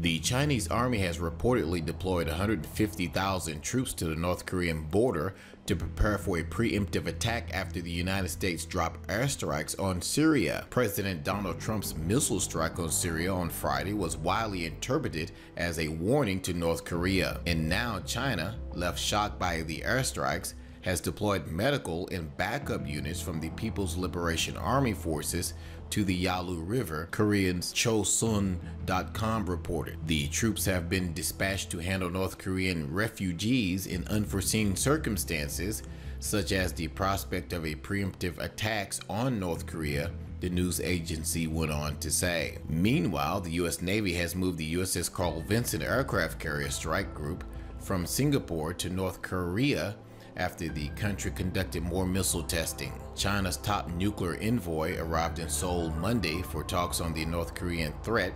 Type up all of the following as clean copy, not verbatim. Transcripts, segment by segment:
The Chinese army has reportedly deployed 150,000 troops to the North Korean border to prepare for a preemptive attack after the United States dropped airstrikes on Syria. President Donald Trump's missile strike on Syria on Friday was widely interpreted as a warning to North Korea. And now China, left shocked by the airstrikes, has deployed medical and backup units from the People's Liberation Army forces to the Yalu River, Korean's Chosun.com reported. The troops have been dispatched to handle North Korean refugees in unforeseen circumstances, such as the prospect of a preemptive attacks on North Korea, the news agency went on to say. Meanwhile, the U.S. Navy has moved the USS Carl Vinson aircraft carrier strike group from Singapore to North Korea after the country conducted more missile testing. China's top nuclear envoy arrived in Seoul Monday for talks on the North Korean threat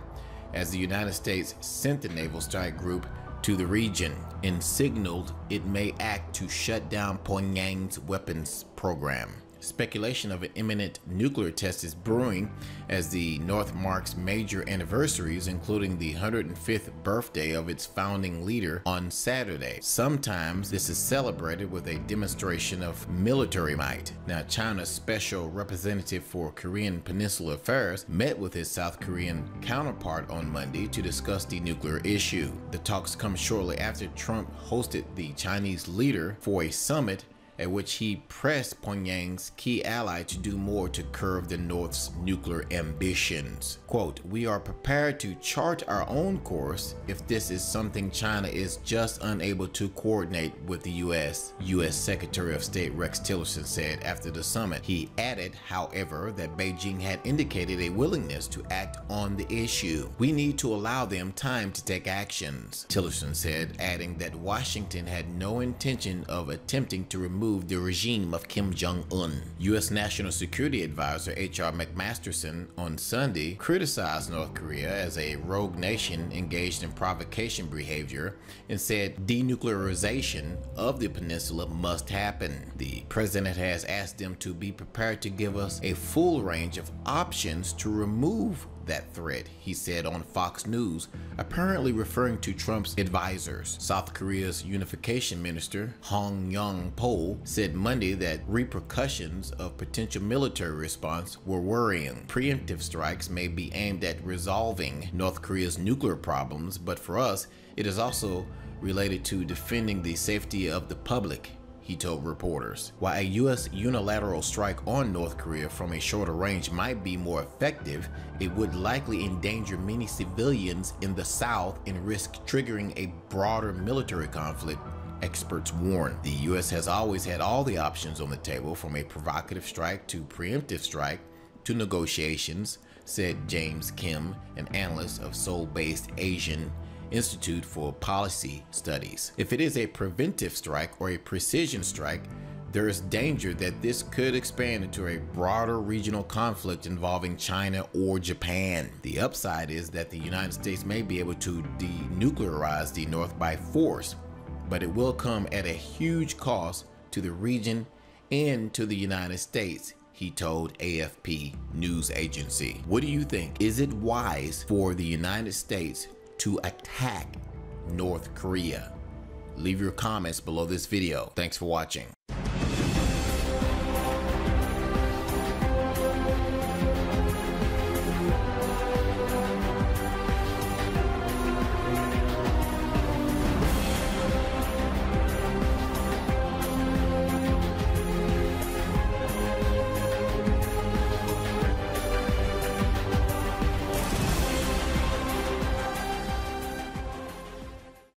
as the United States sent the naval strike group to the region and signaled it may act to shut down Pyongyang's weapons program. Speculation of an imminent nuclear test is brewing as the North marks major anniversaries, including the 105th birthday of its founding leader on Saturday. Sometimes this is celebrated with a demonstration of military might. Now, China's special representative for Korean Peninsula Affairs met with his South Korean counterpart on Monday to discuss the nuclear issue. The talks come shortly after Trump hosted the Chinese leader for a summit at which he pressed Pyongyang's key ally to do more to curb the North's nuclear ambitions. Quote, "We are prepared to chart our own course if this is something China is just unable to coordinate with the U.S. Secretary of State Rex Tillerson said after the summit. He added, however, that Beijing had indicated a willingness to act on the issue. We need to allow them time to take actions, Tillerson said, adding that Washington had no intention of attempting to remove the regime of Kim Jong-un. U.S. National Security Advisor H.R. McMasterson on Sunday criticized North Korea as a rogue nation engaged in provocation behavior and said denuclearization of the peninsula must happen. The president has asked them to be prepared to give us a full range of options to remove that threat, he said on Fox News, apparently referring to Trump's advisors. South Korea's unification minister, Hong Yong-po, said Monday that repercussions of potential military response were worrying. Preemptive strikes may be aimed at resolving North Korea's nuclear problems, but for us, it is also related to defending the safety of the public, he told reporters. While a U.S. unilateral strike on North Korea from a shorter range might be more effective, it would likely endanger many civilians in the South and risk triggering a broader military conflict, experts warn. The U.S. has always had all the options on the table, from a provocative strike to preemptive strike to negotiations, said James Kim, an analyst of Seoul-based Asian Institute for Policy Studies. If it is a preventive strike or a precision strike, there is danger that this could expand into a broader regional conflict involving China or Japan. The upside is that the United States may be able to denuclearize the North by force, but it will come at a huge cost to the region and to the United States, he told AFP news agency. What do you think? Is it wise for the United States to attack North Korea? Leave your comments below this video. Thanks for watching.